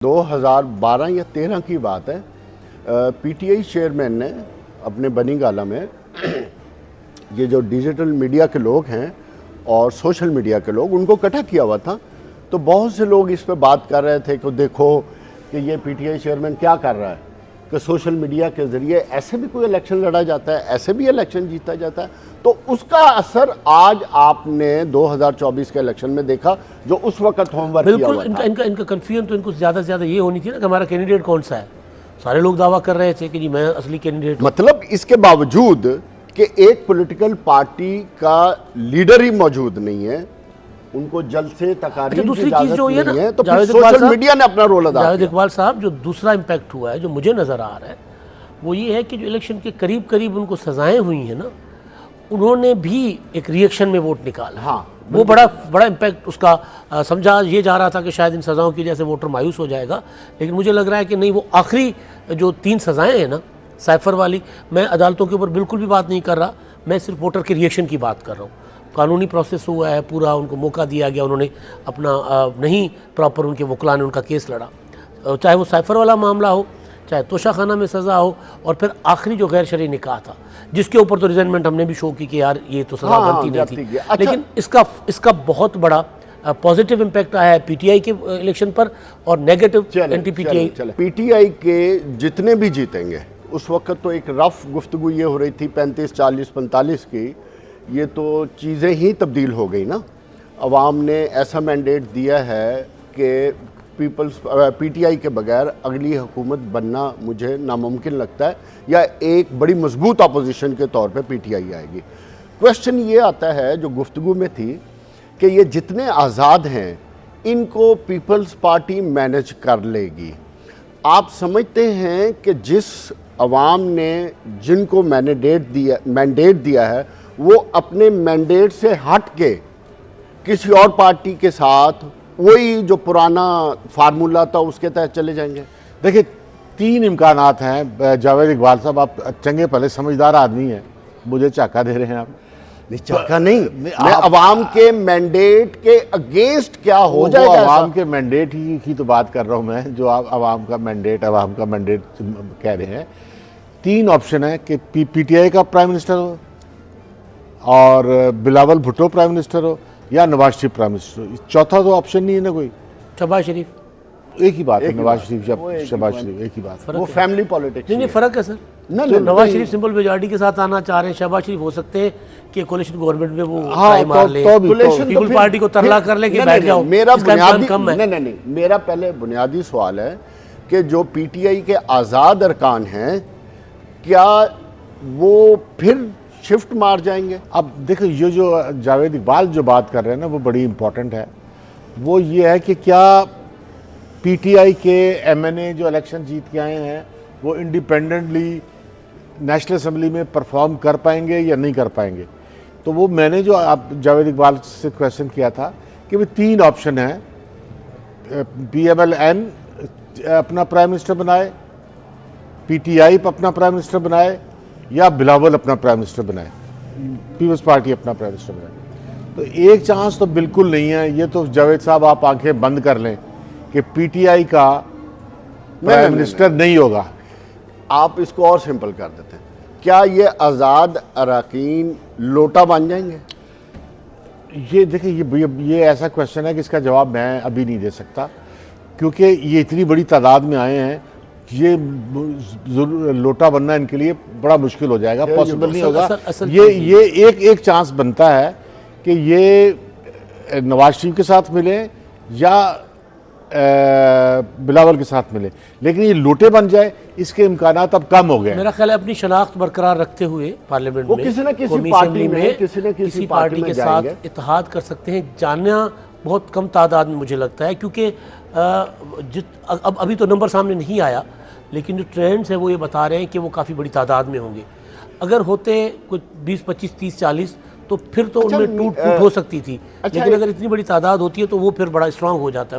2012 या 13 की बात है, पीटीआई चेयरमैन ने अपने बनीगाला में ये जो डिजिटल मीडिया के लोग हैं और सोशल मीडिया के लोग, उनको इकट्ठा किया हुआ था। तो बहुत से लोग इस पे बात कर रहे थे कि देखो कि ये पीटीआई चेयरमैन क्या कर रहा है, कि सोशल मीडिया के ज़रिए ऐसे भी कोई इलेक्शन लड़ा जाता है, ऐसे भी इलेक्शन जीता जाता है। तो उसका असर आज आपने 2024 के इलेक्शन में देखा, जो उस वक्त होमवर्क किया हुआ था। इनका कन्फ्यूजन तो इनको ज़्यादा से ज़्यादा ये होनी थी ना कि हमारा कैंडिडेट कौन सा है। सारे लोग दावा कर रहे थे कि जी मैं असली कैंडिडेट। मतलब इसके बावजूद कि एक पॉलिटिकल पार्टी का लीडर ही मौजूद नहीं है, उनको जल्द से तकारीर की इजाजत नहीं है, तो फिर सोशल मीडिया ने अपना रोल अदा किया। जावेद इकबाल साहब, जो दूसरा इम्पैक्ट हुआ है, जो मुझे नज़र आ रहा है, वो ये है कि जो इलेक्शन के करीब करीब उनको सजाएं हुई हैं ना, उन्होंने भी एक रिएक्शन में वोट निकाला। हाँ, वो बड़ा इम्पैक्ट उसका समझा ये जा रहा था कि शायद इन सज़ाओं की वजह से वोटर मायूस हो जाएगा, लेकिन मुझे लग रहा है कि नहीं, वो आखिरी जो 3 सज़ाएँ हैं ना, साइफर वाली, मैं अदालतों के ऊपर बिल्कुल भी बात नहीं कर रहा, मैं सिर्फ वोटर के रिएक्शन की बात कर रहा हूँ। कानूनी प्रोसेस हुआ है पूरा, उनको मौका दिया गया, उन्होंने अपना नहीं प्रॉपर, उनके वकला ने उनका केस लड़ा, चाहे वो साइफर वाला मामला हो, चाहे तोशाखाना में सज़ा हो, और फिर आखिरी जो गैर शरई निकाह था, जिसके ऊपर तो रिजनमेंट हमने भी शो की कि यार ये तो सज़ा बनती नहीं थी। अच्छा। लेकिन इसका बहुत बड़ा पॉजिटिव इम्पैक्ट आया है पीटीआई के इलेक्शन पर, और नेगेटिव एंटी पीटीआई। पीटीआई के जितने भी जीतेंगे, उस वक्त तो एक रफ गुफ्तगू ये हो रही थी 35, 40, 45 की, ये तो चीज़ें ही तब्दील हो गई ना। अवाम ने ऐसा मैंडेट दिया है कि पीटीआई के बगैर अगली हुकूमत बनना मुझे नामुमकिन लगता है, या एक बड़ी मजबूत अपोजिशन के तौर पे पीटीआई आएगी। क्वेश्चन ये आता है जो गुफ्तगू में थी कि ये जितने आज़ाद हैं, इनको पीपल्स पार्टी मैनेज कर लेगी। आप समझते हैं कि जिस अवाम ने जिनको मैंडेट दिया है, वो अपने मैंडेट से हट के किसी और पार्टी के साथ वही जो पुराना फार्मूला था उसके तहत चले जाएंगे? देखिए, 3 इम्कानात हैं। जावेद इकबाल साहब, आप चंगे पहले समझदार आदमी हैं, मुझे चाका दे रहे हैं आप। नहीं, चाका नहीं, मैं अवाम के मैंडेट के अगेंस्ट क्या हो जाएगा। अवाम के मैंडेट की तो बात कर रहा हूँ मैं, जो आप अवाम का मैंडेट कह रहे हैं। 3 ऑप्शन है कि पीटीआई का प्राइम मिनिस्टर हो, और बिलावल भुट्टो प्राइम मिनिस्टर हो, या नवाज शरीफ प्राइम मिनिस्टर हो। चौथा तो ऑप्शन नहीं है ना कोई। शहबाज शरीफ, एक ही बात है, नवाज शरीफ शहबाज शरीफ, एक ही बात। वो फैमिली पॉलिटिक्स नहीं, फ़र्क है sir. Nawaz Sharif simple majority के साथ आना चाह रहे हैं, शहबाज शरीफ हो सकते हैं कि कोalition गवर्नमेंट में वो मार ले, पीपल पार्टी को तरला कर ले कि बैठ जाओ। मेरा पहले बुनियादी सवाल है कि जो पीटीआई के आज़ाद अरकान हैं, क्या वो फिर शिफ्ट मार जाएंगे? अब देखो, ये जो जावेद इकबाल जो बात कर रहे हैं ना, वो बड़ी इंपॉर्टेंट है। वो ये है कि क्या पीटीआई के एमएनए जो इलेक्शन जीत के आए हैं, वो इंडिपेंडेंटली नेशनल असेंबली में परफॉर्म कर पाएंगे या नहीं कर पाएंगे। तो वो मैंने जो आप जावेद इकबाल से क्वेश्चन किया था कि वो 3 ऑप्शन हैं, PMLN अपना प्राइम मिनिस्टर बनाए, पीटीआई अपना प्राइम मिनिस्टर बनाए, या बिलावल अपना प्राइम मिनिस्टर बनाए, पीपल्स पार्टी अपना प्राइम मिनिस्टर बनाए। तो एक चांस तो बिल्कुल नहीं है। ये तो जावेद साहब आप आंखें बंद कर लें कि पीटीआई का प्राइम मिनिस्टर नहीं होगा। आप इसको और सिंपल कर देते हैं, क्या ये आज़ाद अरकान लोटा बन जाएंगे? ये देखिए, ये ऐसा क्वेश्चन है कि इसका जवाब मैं अभी नहीं दे सकता, क्योंकि ये इतनी बड़ी तादाद में आए हैं। ये लोटा बनना इनके लिए बड़ा मुश्किल हो जाएगा, पॉसिबल नहीं होगा। ये एक चांस बनता है कि ये नवाज शरीफ के साथ मिले या बिलावल के साथ मिले, लेकिन ये लोटे बन जाए, इसके इम्कानात अब कम हो गए। मेरा ख्याल है अपनी शनाख्त बरकरार रखते हुए पार्लियामेंट में किसी न किसी पार्टी के साथ इत्तेहाद कर सकते हैं। जाना बहुत कम तादाद में मुझे लगता है, क्योंकि अब अभी तो नंबर सामने नहीं आया, लेकिन जो ट्रेंड्स है वो ये बता रहे हैं कि वो काफ़ी बड़ी तादाद में होंगे। अगर होते कुछ 20, 25, 30, 40 तो फिर तो उनमें टूट हो सकती थी। लेकिन अगर इतनी बड़ी तादाद होती है तो वो फिर बड़ा स्ट्रांग हो जाता है।